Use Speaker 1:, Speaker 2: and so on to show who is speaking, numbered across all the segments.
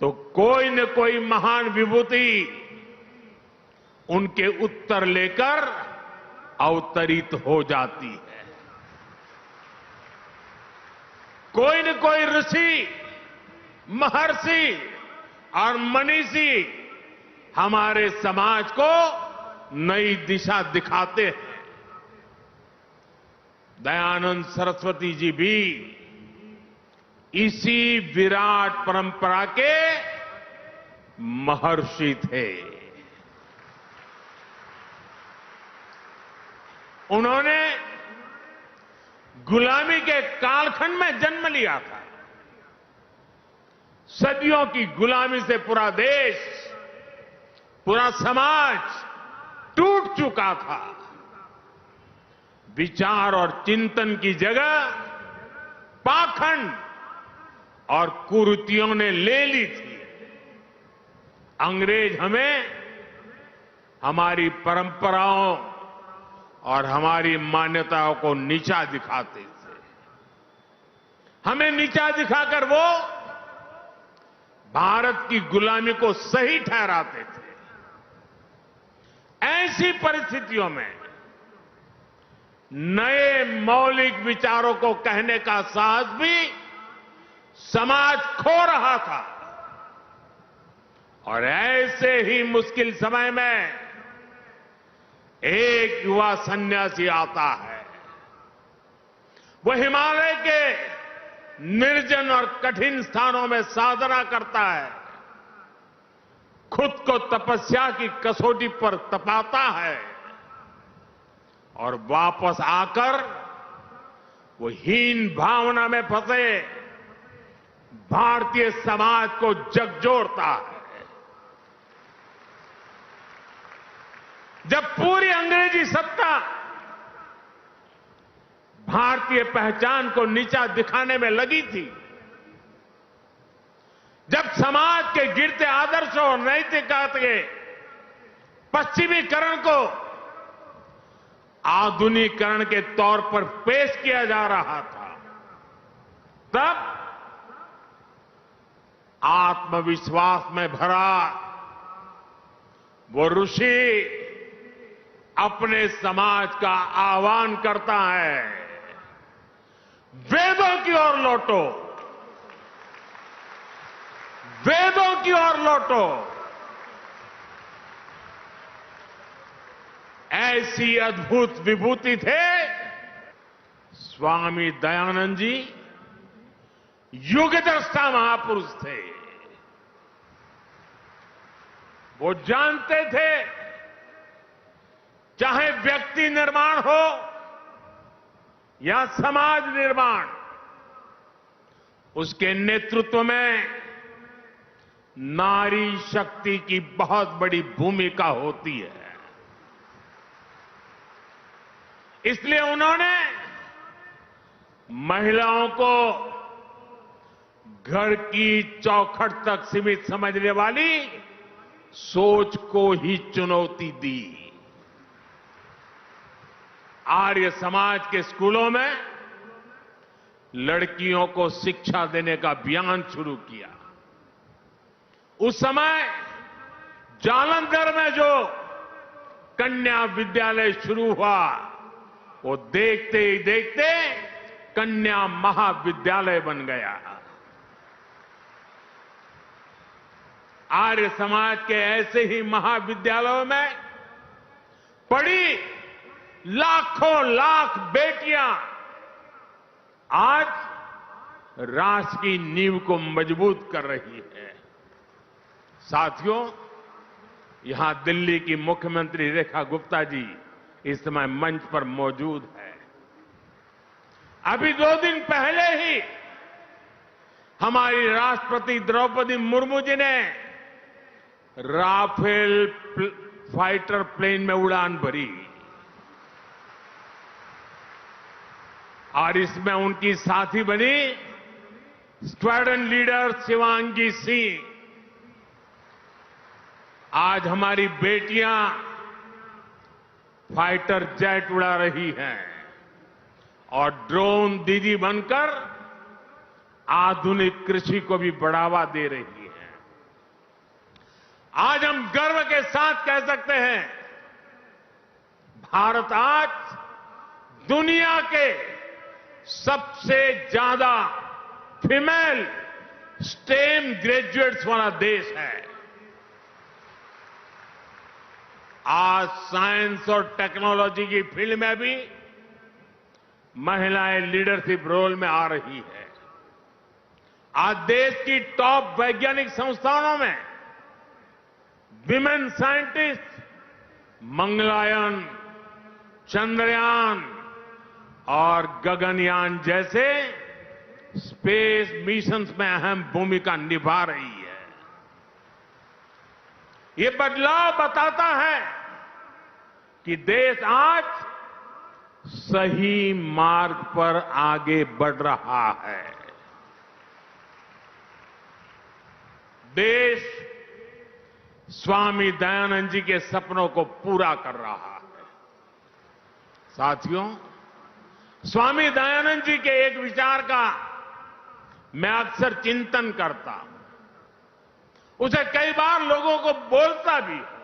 Speaker 1: तो कोई न कोई महान विभूति उनके उत्तर लेकर अवतरित हो जाती है। कोई न कोई ऋषि, महर्षि और मनीषी हमारे समाज को नई दिशा दिखाते हैं। दयानंद सरस्वती जी भी इसी विराट परंपरा के महर्षि थे। उन्होंने गुलामी के कालखंड में जन्म लिया था। सदियों की गुलामी से पूरा देश, पूरा समाज टूट चुका था। विचार और चिंतन की जगह पाखंड और कुरीतियों ने ले ली थी। अंग्रेज हमें हमारी परंपराओं और हमारी मान्यताओं को नीचा दिखाते थे। हमें नीचा दिखाकर वो भारत की गुलामी को सही ठहराते थे। ऐसी परिस्थितियों में नए मौलिक विचारों को कहने का साहस भी समाज खो रहा था। और ऐसे ही मुश्किल समय में एक युवा सन्यासी आता है। वो हिमालय के निर्जन और कठिन स्थानों में साधना करता है, खुद को तपस्या की कसौटी पर तपाता है और वापस आकर वो हीन भावना में फंसे भारतीय समाज को झकझोरता है। जब पूरी अंग्रेजी सत्ता भारतीय पहचान को नीचा दिखाने में लगी थी, जब समाज के गिरते आदर्शों और नैतिकता के पश्चिमीकरण को आधुनिकीकरण के तौर पर पेश किया जा रहा था, तब आत्मविश्वास में भरा वो ऋषि अपने समाज का आह्वान करता है, वेदों की ओर लौटो, वेदों की ओर लौटो। ऐसी अद्भुत विभूति थे स्वामी दयानंद जी। युगदृष्टा महापुरुष थे। वो जानते थे चाहे व्यक्ति निर्माण हो या समाज निर्माण, उसके नेतृत्व में नारी शक्ति की बहुत बड़ी भूमिका होती है। इसलिए उन्होंने महिलाओं को घर की चौखट तक सीमित समझने वाली सोच को ही चुनौती दी। आर्य समाज के स्कूलों में लड़कियों को शिक्षा देने का अभियान शुरू किया। उस समय जालंधर में जो कन्या विद्यालय शुरू हुआ, वो देखते ही देखते कन्या महाविद्यालय बन गया। आर्य समाज के ऐसे ही महाविद्यालयों में पढ़ी लाखों लाख बेटियां आज राष्ट्र की नींव को मजबूत कर रही है। साथियों, यहां दिल्ली की मुख्यमंत्री रेखा गुप्ता जी इस समय मंच पर मौजूद है। अभी 2 दिन पहले ही हमारी राष्ट्रपति द्रौपदी मुर्मू जी ने राफेल फाइटर प्लेन में उड़ान भरी और इसमें उनकी साथी बनी स्क्वाड्रन लीडर शिवांगी सिंह। आज हमारी बेटियां फाइटर जेट उड़ा रही हैं और ड्रोन दीदी बनकर आधुनिक कृषि को भी बढ़ावा दे रही हैं। आज हम गर्व के साथ कह सकते हैं, भारत आज दुनिया के सबसे ज्यादा फीमेल स्टेम ग्रेजुएट्स वाला देश है। आज साइंस और टेक्नोलॉजी की फील्ड में भी महिलाएं लीडरशिप रोल में आ रही है। आज देश की टॉप वैज्ञानिक संस्थानों में विमेन साइंटिस्ट मंगलयान, चंद्रयान और गगनयान जैसे स्पेस मिशंस में अहम भूमिका निभा रही है। ये बदलाव बताता है कि देश आज सही मार्ग पर आगे बढ़ रहा है। देश स्वामी दयानंद जी के सपनों को पूरा कर रहा है। साथियों, स्वामी दयानंद जी के एक विचार का मैं अक्सर चिंतन करता हूं, उसे कई बार लोगों को बोलता भी हूं।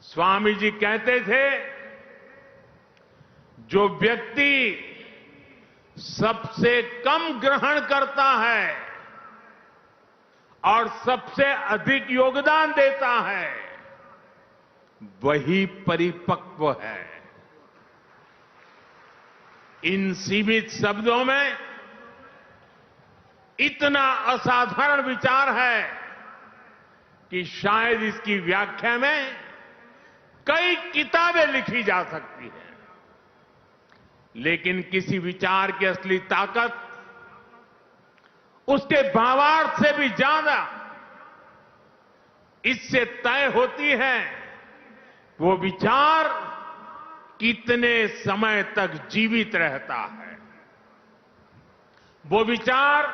Speaker 1: स्वामी जी कहते थे, जो व्यक्ति सबसे कम ग्रहण करता है और सबसे अधिक योगदान देता है, वही परिपक्व है। इन सीमित शब्दों में इतना असाधारण विचार है कि शायद इसकी व्याख्या में कई किताबें लिखी जा सकती हैं। लेकिन किसी विचार की असली ताकत उसके भावार्थ से भी ज्यादा इससे तय होती है। वो विचार कितने समय तक जीवित रहता है, वो विचार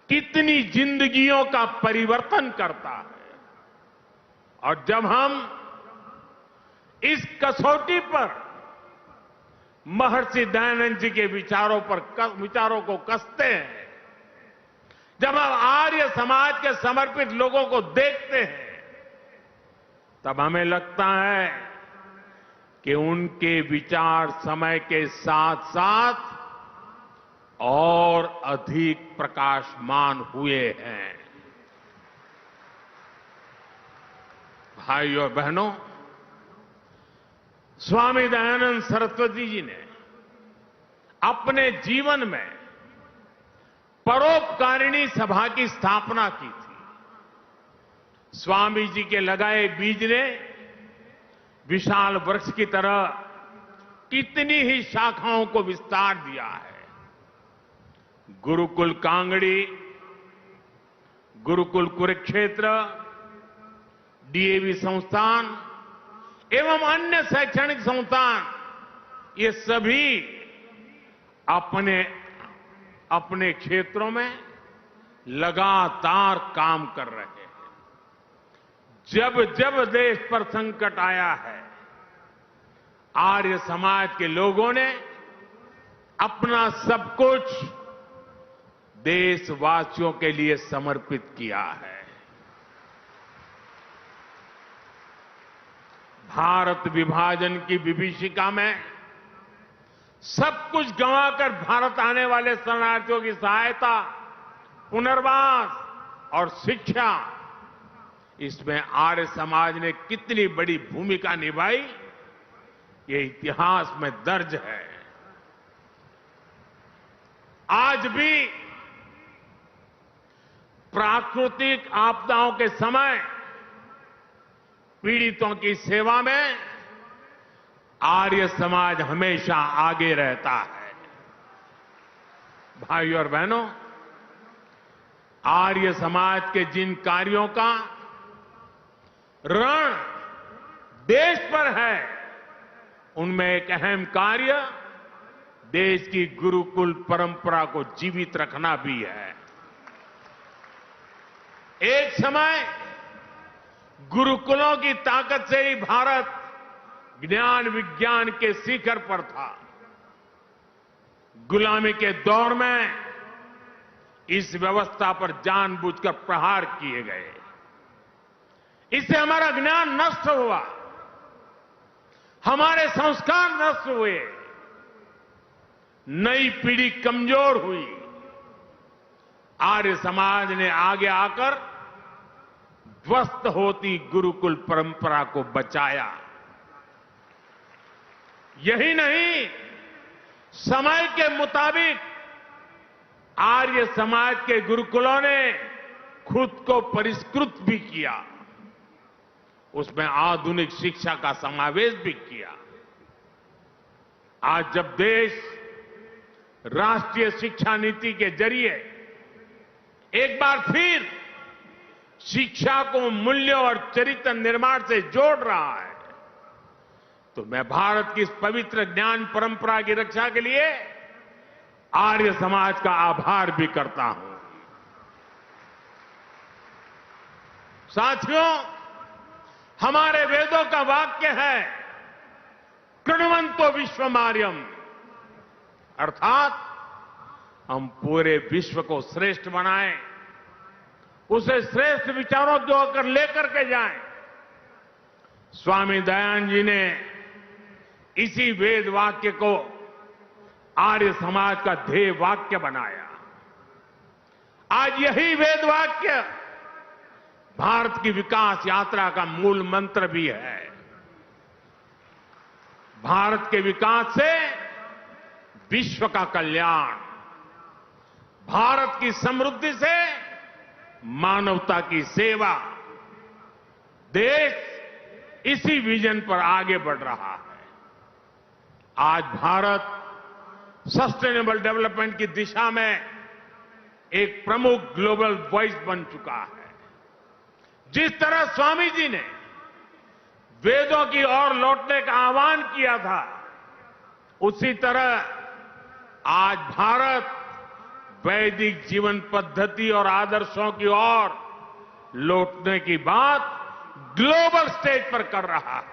Speaker 1: कितनी जिंदगियों का परिवर्तन करता है। और जब हम इस कसौटी पर महर्षि दयानंद जी के विचारों को कसते हैं, जब हम आर्य समाज के समर्पित लोगों को देखते हैं, तब हमें लगता है कि उनके विचार समय के साथ साथ और अधिक प्रकाशमान हुए हैं। भाइयों और बहनों, स्वामी दयानंद सरस्वती जी ने अपने जीवन में परोपकारिणी सभा की स्थापना की थी। स्वामी जी के लगाए बीज ने विशाल वृक्ष की तरह कितनी ही शाखाओं को विस्तार दिया है। गुरुकुल कांगड़ी, गुरुकुल कुरुक्षेत्र, डीएवी संस्थान एवं अन्य शैक्षणिक संस्थान, ये सभी अपने अपने क्षेत्रों में लगातार काम कर रहे हैं। जब जब देश पर संकट आया है, आर्य समाज के लोगों ने अपना सब कुछ देशवासियों के लिए समर्पित किया है। भारत विभाजन की विभीषिका में सब कुछ गंवाकर भारत आने वाले शरणार्थियों की सहायता, पुनर्वास और शिक्षा, इसमें आर्य समाज ने कितनी बड़ी भूमिका निभाई, ये इतिहास में दर्ज है। आज भी प्राकृतिक आपदाओं के समय पीड़ितों की सेवा में आर्य समाज हमेशा आगे रहता है। भाइयों और बहनों, आर्य समाज के जिन कार्यों का ऋण देश पर है, उनमें एक अहम कार्य देश की गुरुकुल परंपरा को जीवित रखना भी है। एक समय गुरुकुलों की ताकत से ही भारत ज्ञान विज्ञान के शिखर पर था। गुलामी के दौर में इस व्यवस्था पर जानबूझकर प्रहार किए गए। इससे हमारा ज्ञान नष्ट हुआ, हमारे संस्कार नष्ट हुए, नई पीढ़ी कमजोर हुई। आर्य समाज ने आगे आकर ध्वस्त होती गुरुकुल परंपरा को बचाया। यही नहीं, समय के मुताबिक आर्य समाज के गुरुकुलों ने खुद को परिष्कृत भी किया, उसमें आधुनिक शिक्षा का समावेश भी किया। आज जब देश राष्ट्रीय शिक्षा नीति के जरिए एक बार फिर शिक्षा को मूल्य और चरित्र निर्माण से जोड़ रहा है, तो मैं भारत की इस पवित्र ज्ञान परंपरा की रक्षा के लिए आर्य समाज का आभार भी करता हूं। साथियों, हमारे वेदों का वाक्य है कृण्वन्तो विश्वमार्यम, अर्थात हम पूरे विश्व को श्रेष्ठ बनाएं, उसे श्रेष्ठ विचारों जो होकर लेकर के जाएं। स्वामी दयानंद जी ने इसी वेद वाक्य को आर्य समाज का ध्येय वाक्य बनाया। आज यही वेद वाक्य भारत की विकास यात्रा का मूल मंत्र भी है। भारत के विकास से विश्व का कल्याण, भारत की समृद्धि से मानवता की सेवा, देश इसी विजन पर आगे बढ़ रहा है। आज भारत सस्टेनेबल डेवलपमेंट की दिशा में एक प्रमुख ग्लोबल वॉइस बन चुका है। जिस तरह स्वामी जी ने वेदों की ओर लौटने का आह्वान किया था, उसी तरह आज भारत वैदिक जीवन पद्धति और आदर्शों की ओर लौटने की बात ग्लोबल स्टेज पर कर रहा है।